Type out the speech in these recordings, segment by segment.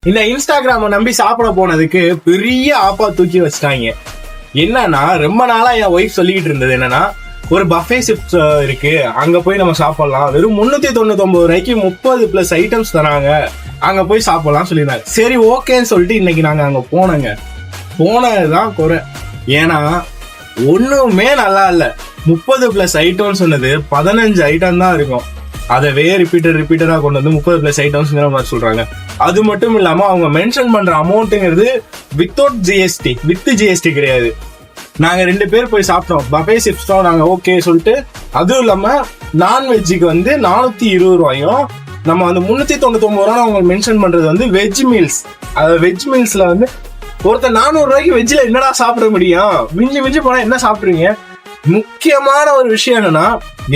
இந்த இன்ஸ்டாகிராம நம்பி சாப்பிட போனதுக்கு பெரிய ஆப்பா தூக்கி வச்சிட்டாங்க. என்னன்னா ரொம்ப நாளா என் ஒய்ஃப் சொல்லிட்டு இருந்தது என்னன்னா, ஒரு பஃபே ஷிப்ட் இருக்கு, அங்க போய் நம்ம சாப்பிடலாம், வெறும் 399 ரூபாய்க்கு 30+ ஐட்டம்ஸ் தராங்க, அங்க போய் சாப்பிடலாம் சொல்லியிருந்தாங்க. சரி ஓகேன்னு சொல்லிட்டு இன்னைக்கு நாங்க அங்க போனதுதான் குறை. ஏன்னா ஒண்ணுமே நல்லா இல்ல. 30+ ஐட்டம்ஸ் சொன்னது 15 ஐட்டம் தான் இருக்கும். அதவே ரிப்பீட்டடா கொண்டு வந்து 30+ ஐட்டம்ஸ்ங்கிற மாதிரி சொல்றாங்க. அது மட்டும் இல்லாம அவங்க மென்ஷன் பண்ற அமௌண்ட்ங்கிறது வித்தவுட் ஜிஎஸ்டி, வித் ஜிஎஸ்டி கிடையாது. நாங்க 2 பேர் போய் சாப்பிட்டோம், பஃபே ஷிப்ஸ் தான். நாங்க ஓகே சொல்லிட்டு, அதுவும் இல்லாம நான்வெஜ்ஜுக்கு வந்து 420 ரூபாயும், நம்ம வந்து 399 ரூபா அவங்க மென்ஷன் பண்றது வந்து வெஜ் மீல்ஸ். அது வெஜ் மீல்ஸ்ல வந்து ஒருத்தர் 400 ரூபாய்க்கு வெஜ்ல என்னடா சாப்பிட முடியும்? மிஞ்சி போனா என்ன சாப்பிடுறீங்க? முக்கியமான ஒரு விஷயம் என்னன்னா,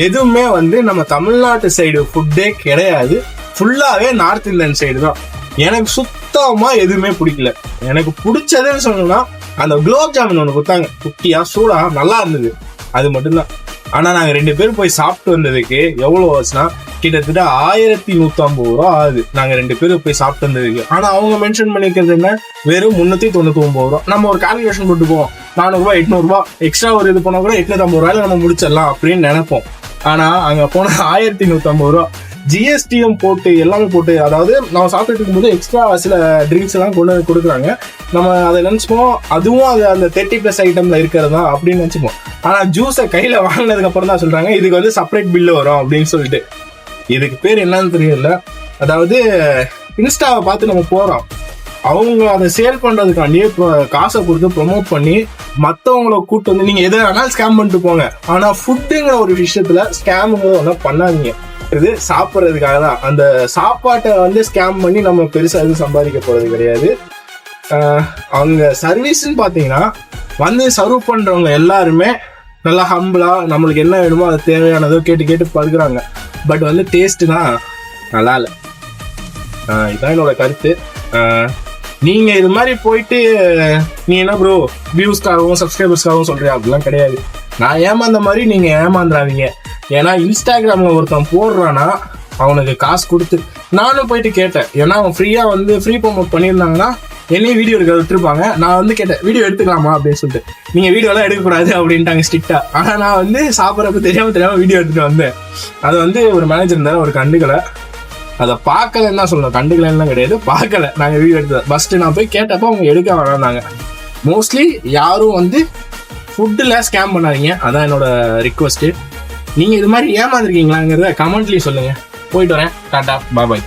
எதுவுமே வந்து நம்ம தமிழ்நாட்டு சைடு ஃபுட்டே கிடையாது, ஃபுல்லாவே நார்த் இந்தியன் சைடு தான். எனக்கு சுத்தமா எதுவுமே பிடிக்கல. எனக்கு பிடிச்சதுன்னு சொன்னா அந்த குலோப் ஜாமுன் ஒன்று கொடுத்தாங்க, குட்டியா சூடா நல்லா இருந்தது, அது மட்டும்தான். ஆனா நாங்க 2 பேரும் போய் சாப்பிட்டு வந்ததுக்கு எவ்வளவு ஆச்சுன்னா கிட்டத்தட்ட 1150 ரூபா ஆகுது. நாங்க 2 பேரும் போய் சாப்பிட்டு வந்ததுக்கு. ஆனா அவங்க மென்ஷன் பண்ணிக்கிறது என்ன, வெறும் 399 ரூபா. நம்ம ஒரு கால்குலேஷன் போட்டு போவோம், 400 ரூபாய் 800 ரூபாய் எக்ஸ்ட்ரா ஒரு இது பண்ணா கூட 850 ரூபாயில நம்ம முடிச்சிடலாம் அப்படின்னு நினைப்போம். ஆனா அங்க போன 1150 ரூபா ஜிஎஸ்டியும் போட்டு எல்லாமே போட்டு, அதாவது நம்ம சாப்பிட்டு இருக்கும்போது எக்ஸ்ட்ரா சில ட்ரிங்க்ஸ் எல்லாம் கொண்டு வந்து கொடுக்குறாங்க. நம்ம அதை நினைச்சுப்போம் அதுவும் அது அந்த 30+ ஐட்டம்ல இருக்கிறதா அப்படின்னு நினைச்சுப்போம். ஆனா ஜூஸை கையில வாங்கினதுக்கு அப்புறம் தான் சொல்றாங்க இதுக்கு வந்து செப்பரேட் பில்லு வரும் அப்படின்னு சொல்லிட்டு. இதுக்கு பேர் என்னன்னு தெரியல. அதாவது இன்ஸ்டாவை பார்த்து நம்ம போறோம், அவங்க அதை சேல் பண்றதுக்காண்டியே காசை கொடுத்து ப்ரொமோட் பண்ணி மற்றவங்கள கூட்டு வந்து நீங்க எதை வேணாலும் ஸ்கேம் பண்ணிட்டு போங்க, ஆனா ஃபுட்டுங்கிற ஒரு விஷயத்துல ஸ்கேமுங்கிறத ஒன்றும் பண்ணாதீங்க. இது சாப்பிட்றதுக்காக தான். அந்த சாப்பாட்டை வந்து ஸ்கேம் பண்ணி நம்ம பெருசா எதுவும் சம்பாதிக்க போறது கிடையாது. அவங்க சர்வீஸ்ன்னு பாத்தீங்கன்னா வந்து சர்வ் பண்றவங்க எல்லாருமே நல்லா ஹம்பிளா நம்மளுக்கு என்ன வேணுமோ அது தேவையானதோ கேட்டு படுக்கிறாங்க. பட் வந்து டேஸ்ட் தான் நல்லா இல்லை. இதுதான் என்னோட கருத்து. நீங்க இது மாதிரி போயிட்டு நீ என்ன ப்ரோ வியூஸ்க்காகவும் சப்ஸ்கிரைபர்ஸ்க்காகவும் சொல்றியா? அப்படிலாம் கிடையாது. நான் ஏமாந்த மாதிரி நீங்க ஏமாந்துறாதீங்க. ஏன்னா இன்ஸ்டாகிராம்ல ஒருத்தன் போடுறான்னா அவனுக்கு காசு கொடுத்து, நானும் போயிட்டு கேட்டேன். ஏன்னா அவன் ஃப்ரீயா வந்து ஃப்ரீ ப்ரொமோட் பண்ணியிருந்தாங்கன்னா என்னையும் வீடியோ எடுக்க விட்டுருப்பாங்க. நான் வந்து கேட்டேன் வீடியோ எடுத்துக்கலாமா அப்படின்னு சொல்லிட்டு. நீங்க வீடியோலாம் எடுக்கக்கூடாது அப்படின்ட்டாங்க ஸ்ட்ரிக்டா. ஆனா நான் வந்து சாப்பிட்றப்ப தெரியாம வீடியோ எடுத்துட்டு வந்தேன். அது வந்து ஒரு மேனேஜர் இருந்தாலும் ஒரு கண்டுக்கலை. அதை பார்க்கலன்னு தான் சொல்லணும், கண்டுக்கலன்னு கிடையாது, பார்க்கல. நாங்கள் வீடியோ எடுத்தோம். ஃபர்ஸ்ட் நான் போய் கேட்டப்போ அவங்க எடுக்க வேணாங்க. மோஸ்ட்லி யாரும் வந்து ஃபுட்டில் ஸ்கேம் பண்ணாதீங்க, அதான் என்னோட ரிக்வஸ்ட்டு. நீங்கள் இது மாதிரி ஏமாந்துருக்கீங்களாங்கிறத கமெண்ட்லேயும் சொல்லுங்கள். போயிட்டு வரேன். டாடா பாய்.